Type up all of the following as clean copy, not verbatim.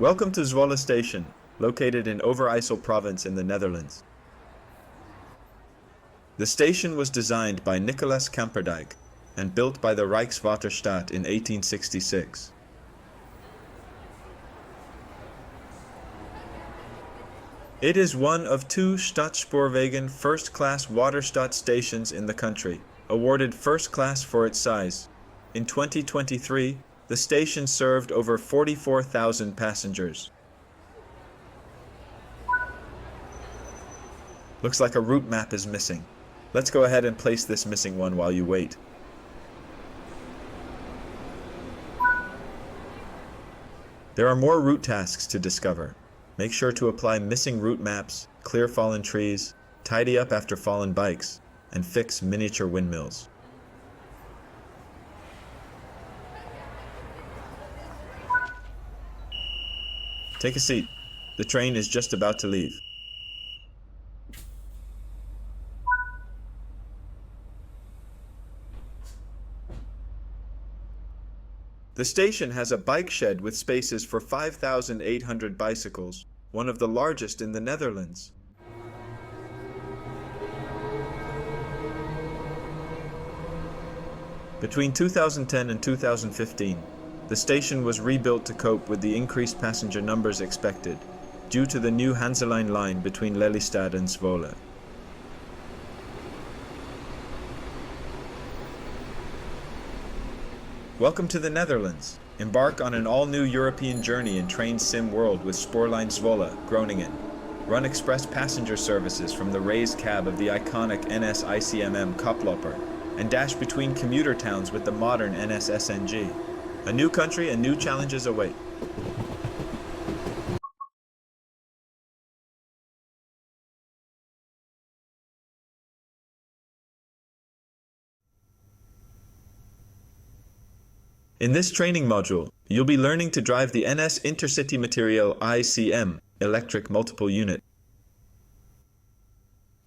Welcome to Zwolle Station, located in Overijssel province in the Netherlands. The station was designed by Nicolaas Kamperdijk and built by the Rijkswaterstaat in 1866. It is one of two Stadsspoorwegen first-class Waterstaat stations in the country, awarded first class for its size. In 2023, the station served over 44,000 passengers. Looks like a route map is missing. Let's go ahead and place this missing one while you wait. There are more route tasks to discover. Make sure to apply missing route maps, clear fallen trees, tidy up after fallen bikes, and fix miniature windmills. Take a seat. The train is just about to leave. The station has a bike shed with spaces for 5,800 bicycles, one of the largest in the Netherlands. Between 2010 and 2015, the station was rebuilt to cope with the increased passenger numbers expected, due to the new Hanselijn line between Lelystad and Zwolle. Welcome to the Netherlands. Embark on an all-new European journey in train sim world with Spoorlijn Zwolle, Groningen. Run express passenger services from the raised cab of the iconic NS ICMm Koploper, and dash between commuter towns with the modern NS SNG. A new country and new challenges await. In this training module, you'll be learning to drive the NS Intercity Material ICM electric multiple unit.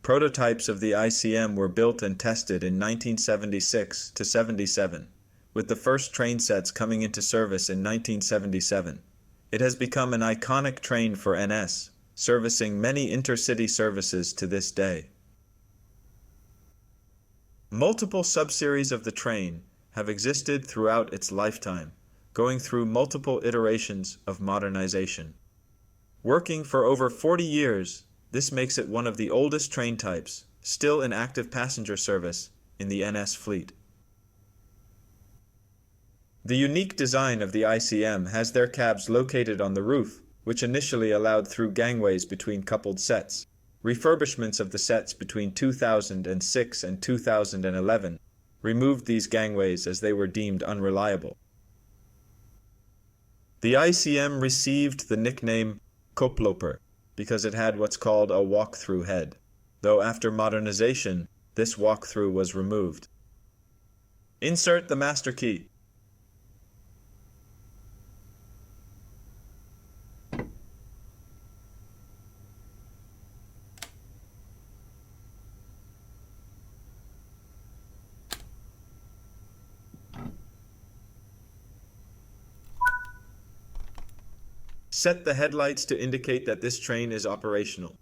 Prototypes of the ICM were built and tested in 1976 to 77, with the first train sets coming into service in 1977. It has become an iconic train for NS, servicing many intercity services to this day. Multiple subseries of the train have existed throughout its lifetime, going through multiple iterations of modernization. Working for over 40 years, this makes it one of the oldest train types, still in active passenger service, in the NS fleet. The unique design of the ICM has their cabs located on the roof, which initially allowed through gangways between coupled sets. Refurbishments of the sets between 2006 and 2011 removed these gangways as they were deemed unreliable. The ICM received the nickname Koploper because it had what's called a walk-through head, though after modernization, this walk-through was removed. Insert the master key. Set the headlights to indicate that this train is operational.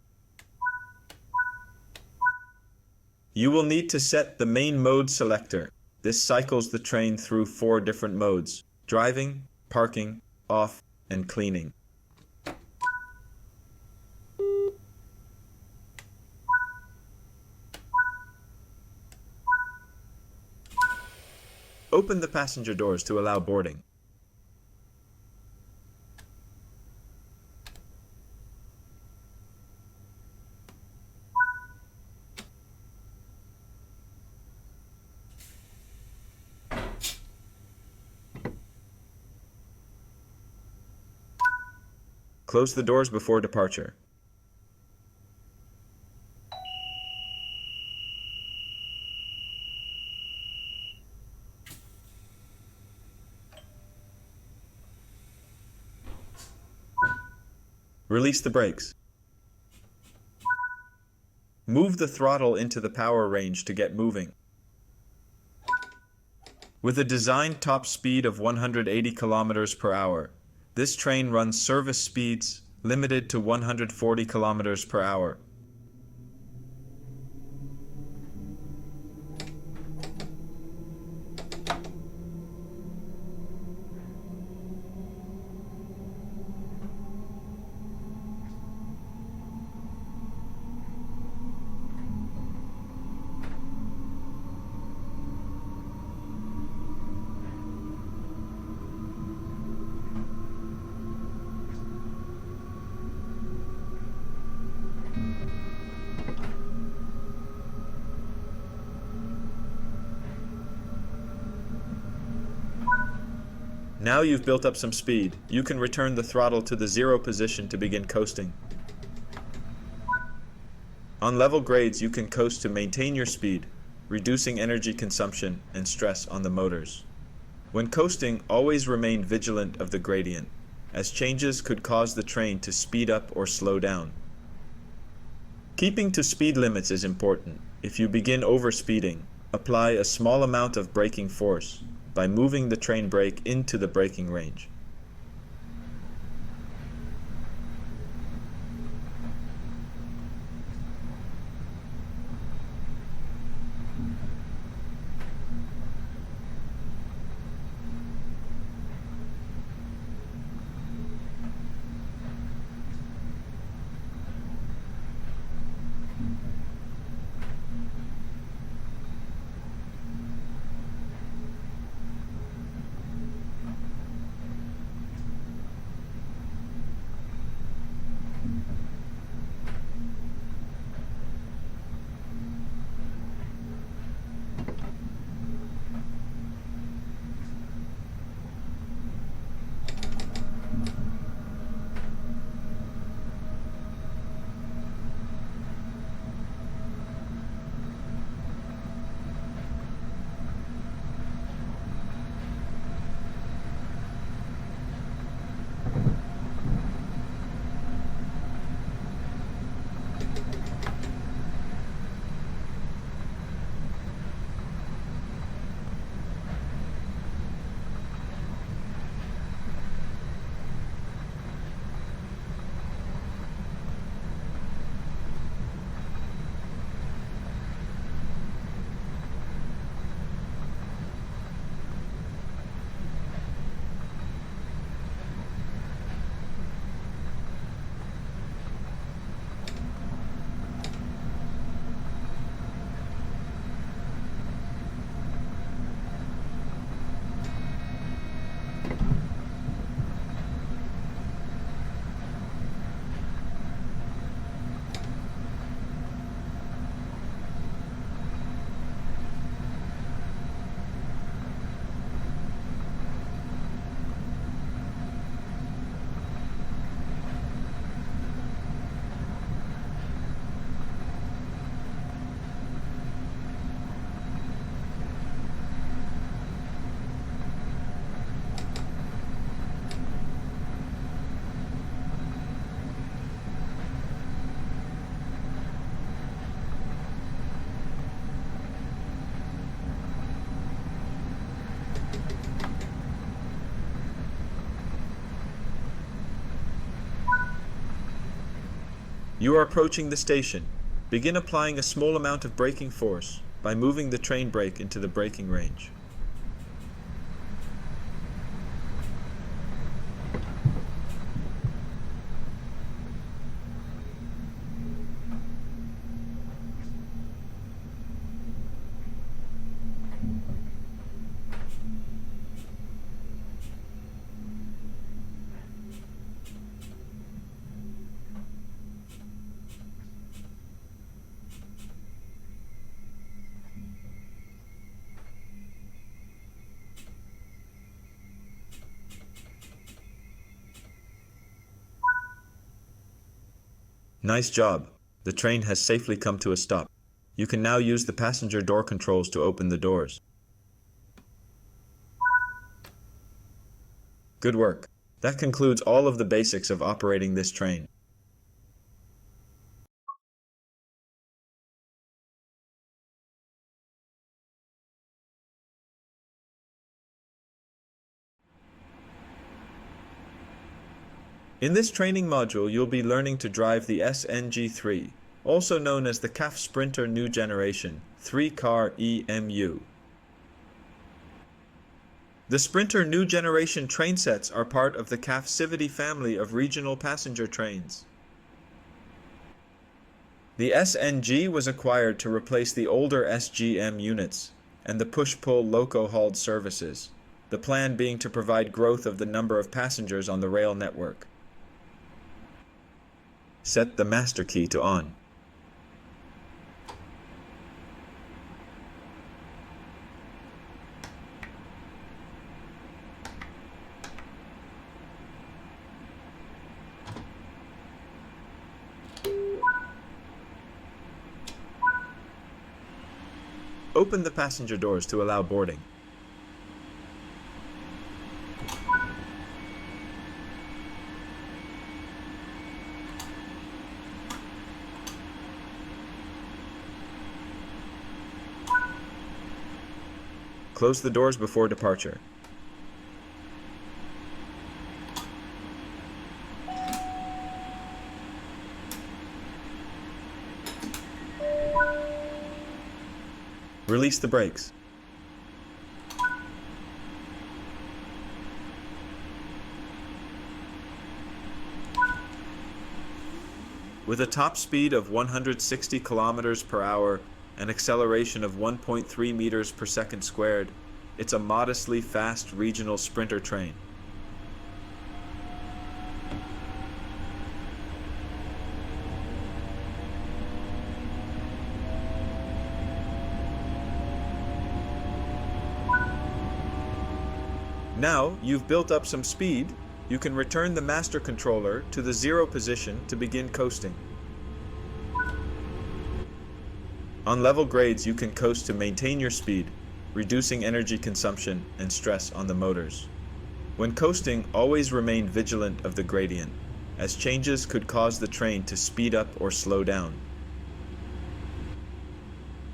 You will need to set the main mode selector. This cycles the train through 4 different modes: driving, parking, off, and cleaning. Open the passenger doors to allow boarding. Close the doors before departure. Release the brakes. Move the throttle into the power range to get moving. With a designed top speed of 180 km per hour, This train runs service speeds limited to 140 kilometers per hour. Now you've built up some speed, you can return the throttle to the 0 position to begin coasting. On level grades, you can coast to maintain your speed, reducing energy consumption and stress on the motors. When coasting, always remain vigilant of the gradient, as changes could cause the train to speed up or slow down. Keeping to speed limits is important. If you begin overspeeding, apply a small amount of braking force by moving the train brake into the braking range. You are approaching the station. Begin applying a small amount of braking force by moving the train brake into the braking range. Nice job. The train has safely come to a stop. You can now use the passenger door controls to open the doors. Good work. That concludes all of the basics of operating this train. In this training module, you'll be learning to drive the SNG3, also known as the CAF Sprinter New Generation 3-car EMU. The Sprinter New Generation train sets are part of the CAF Civity family of regional passenger trains. The SNG was acquired to replace the older SGM units and the push-pull loco-hauled services, the plan being to provide growth of the number of passengers on the rail network. Set the master key to on. Open the passenger doors to allow boarding. Close the doors before departure. Release the brakes. With a top speed of 160 kilometers per hour and acceleration of 1.3 meters per second squared, it's a modestly fast regional sprinter train. Now you've built up some speed, you can return the master controller to the 0 position to begin coasting. On level grades, you can coast to maintain your speed, reducing energy consumption and stress on the motors. When coasting, always remain vigilant of the gradient, as changes could cause the train to speed up or slow down.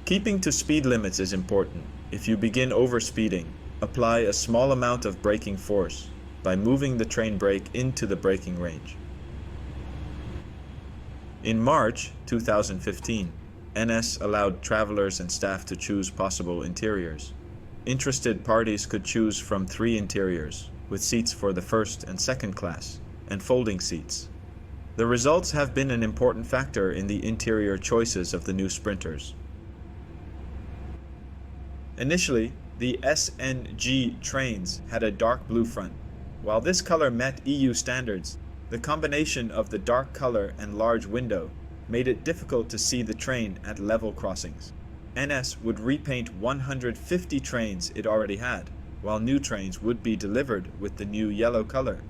Keeping to speed limits is important. If you begin overspeeding, apply a small amount of braking force by moving the train brake into the braking range. In March 2015, NS allowed travelers and staff to choose possible interiors. Interested parties could choose from 3 interiors, with seats for the first and second class, and folding seats. The results have been an important factor in the interior choices of the new sprinters. Initially, the SNG trains had a dark blue front. While this color met EU standards, the combination of the dark color and large window made it difficult to see the train at level crossings. NS would repaint 150 trains it already had, while new trains would be delivered with the new yellow color.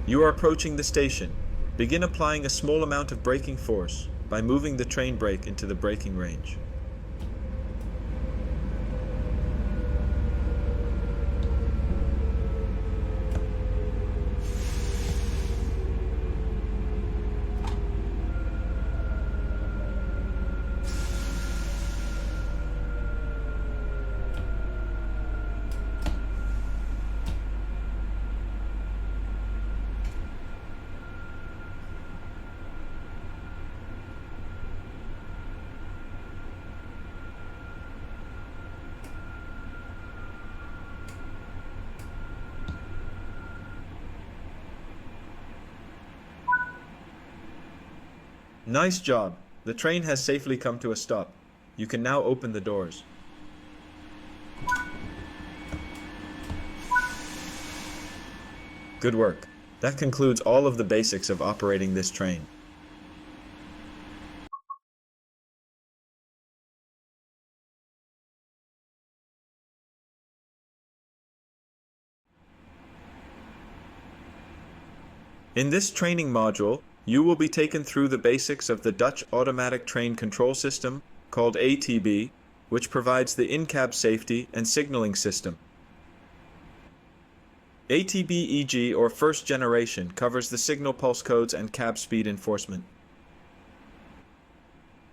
You are approaching the station. Begin applying a small amount of braking force by moving the train brake into the braking range. Nice job! The train has safely come to a stop. You can now open the doors. Good work. That concludes all of the basics of operating this train. In this training module, you will be taken through the basics of the Dutch Automatic Train Control System, called ATB, which provides the in-cab safety and signaling system. ATB-EG, or first generation, covers the signal pulse codes and cab speed enforcement.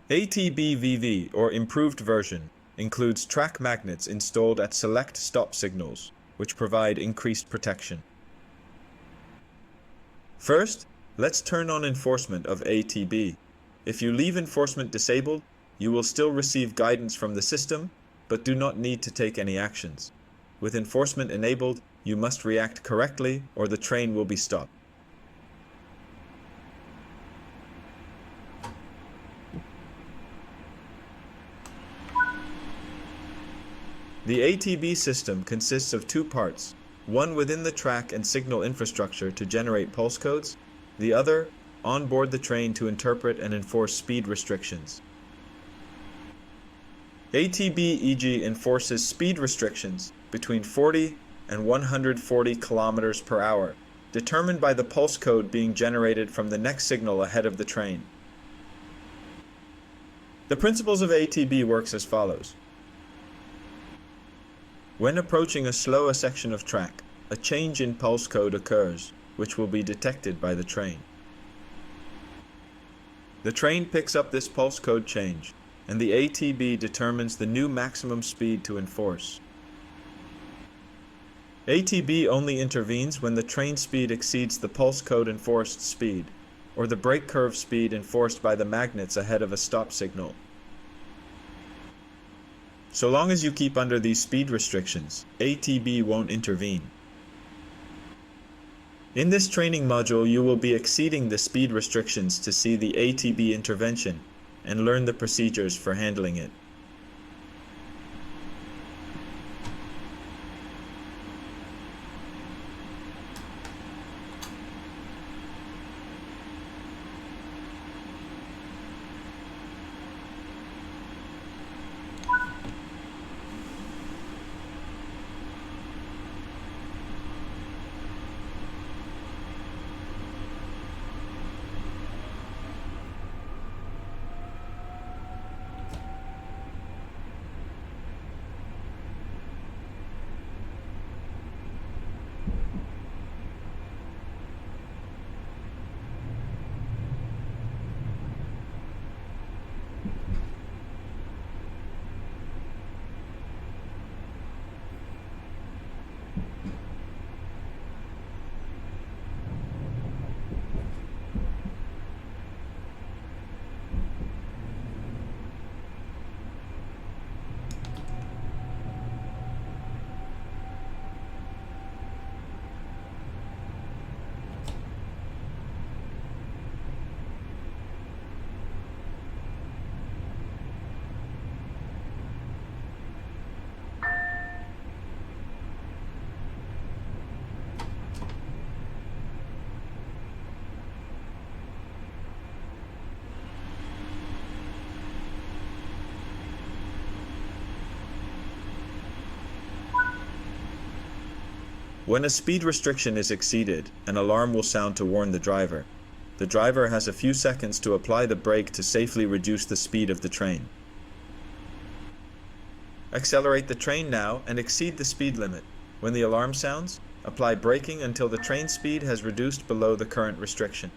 ATB-VV, or improved version, includes track magnets installed at select stop signals, which provide increased protection. First, let's turn on enforcement of ATB. If you leave enforcement disabled, you will still receive guidance from the system, but do not need to take any actions. With enforcement enabled, you must react correctly or the train will be stopped. The ATB system consists of two parts, one within the track and signal infrastructure to generate pulse codes, the other on board the train to interpret and enforce speed restrictions. ATB-EG enforces speed restrictions between 40 and 140 kilometers per hour, determined by the pulse code being generated from the next signal ahead of the train. The principles of ATB works as follows. When approaching a slower section of track, a change in pulse code occurs, which will be detected by the train. The train picks up this pulse code change, and the ATB determines the new maximum speed to enforce. ATB only intervenes when the train speed exceeds the pulse code enforced speed, or the brake curve speed enforced by the magnets ahead of a stop signal. So long as you keep under these speed restrictions, ATB won't intervene. In this training module, you will be exceeding the speed restrictions to see the ATB intervention and learn the procedures for handling it. When a speed restriction is exceeded, an alarm will sound to warn the driver. The driver has a few seconds to apply the brake to safely reduce the speed of the train. Accelerate the train now and exceed the speed limit. When the alarm sounds, apply braking until the train speed has reduced below the current restriction.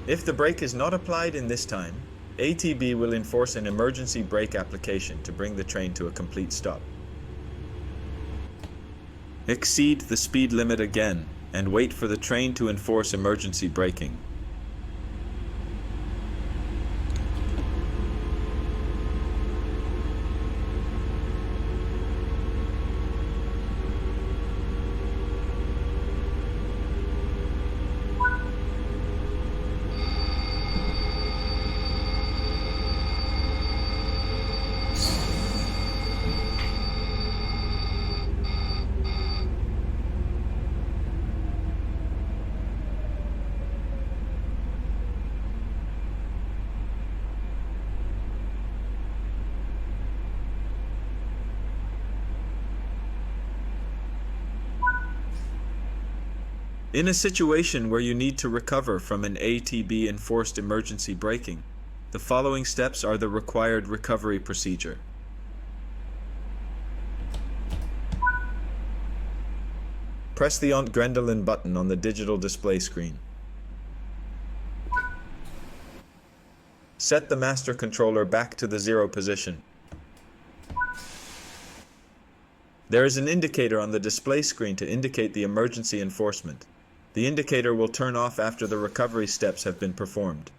If the brake is not applied in this time, ATB will enforce an emergency brake application to bring the train to a complete stop. Exceed the speed limit again and wait for the train to enforce emergency braking. In a situation where you need to recover from an ATB-enforced emergency braking, the following steps are the required recovery procedure. Press the Aunt Gwendolen button on the digital display screen. Set the master controller back to the 0 position. There is an indicator on the display screen to indicate the emergency enforcement. The indicator will turn off after the recovery steps have been performed.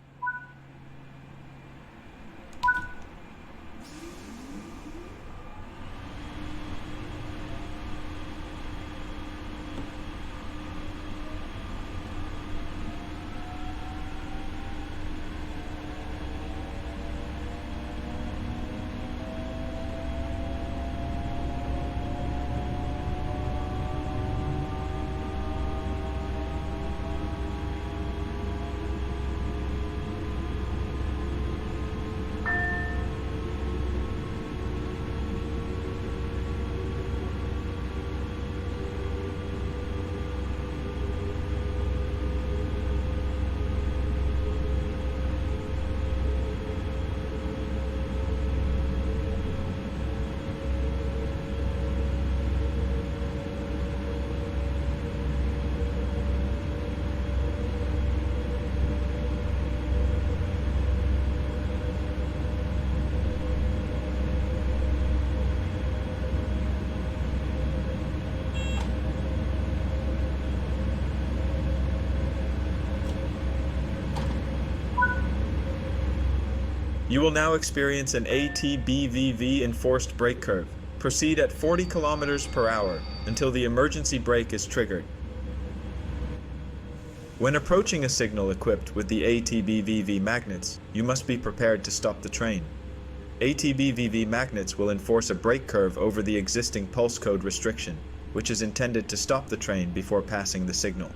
You will now experience an ATBVV enforced brake curve. Proceed at 40 km per hour until the emergency brake is triggered. When approaching a signal equipped with the ATBVV magnets, you must be prepared to stop the train. ATBVV magnets will enforce a brake curve over the existing pulse code restriction, which is intended to stop the train before passing the signal.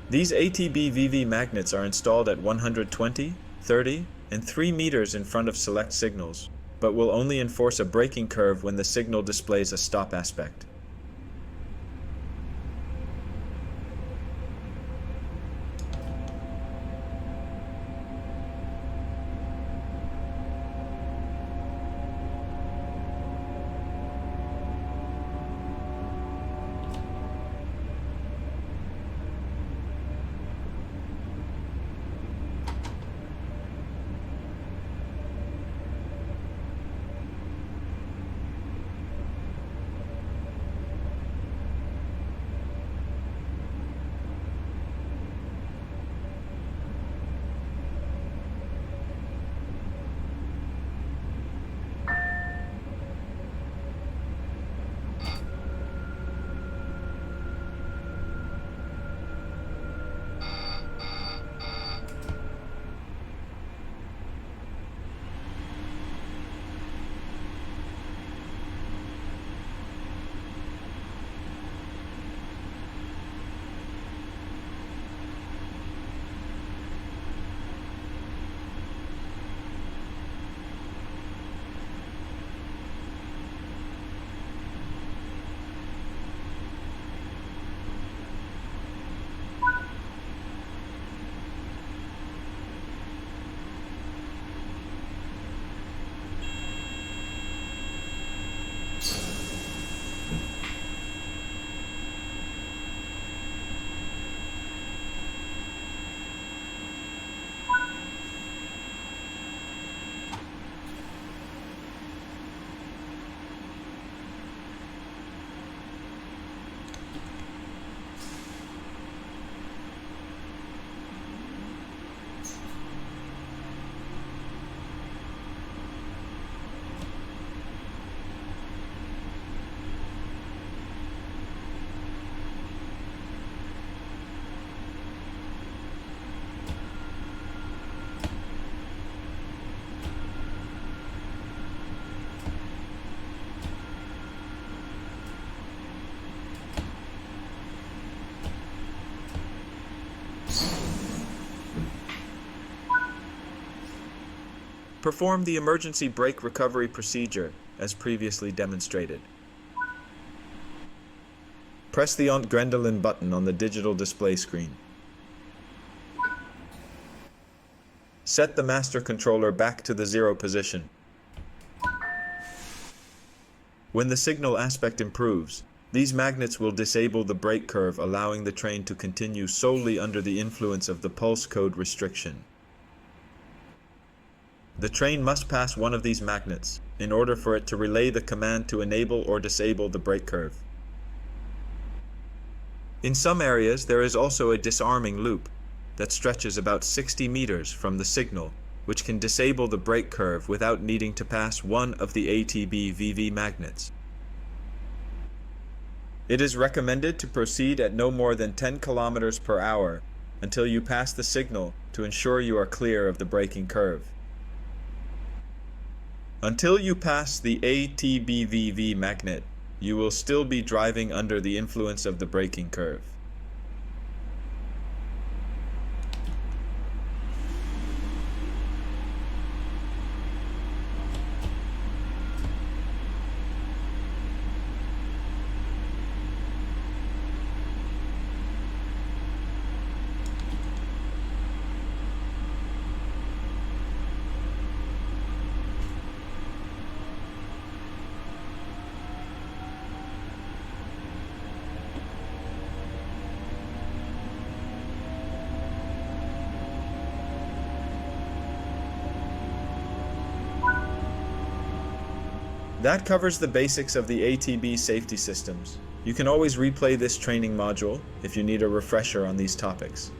These ATBVV magnets are installed at 120, 30, and 3 meters in front of select signals, but will only enforce a braking curve when the signal displays a stop aspect. Perform the emergency brake recovery procedure as previously demonstrated. Press the Aunt Gwendolen button on the digital display screen. Set the master controller back to the 0 position. When the signal aspect improves, these magnets will disable the brake curve, allowing the train to continue solely under the influence of the pulse code restriction. The train must pass one of these magnets in order for it to relay the command to enable or disable the brake curve. In some areas, there is also a disarming loop that stretches about 60 meters from the signal, which can disable the brake curve without needing to pass one of the ATB-VV magnets. It is recommended to proceed at no more than 10 kilometers per hour until you pass the signal to ensure you are clear of the braking curve. Until you pass the ATB-VV magnet, you will still be driving under the influence of the braking curve. That covers the basics of the ATB safety systems. You can always replay this training module if you need a refresher on these topics.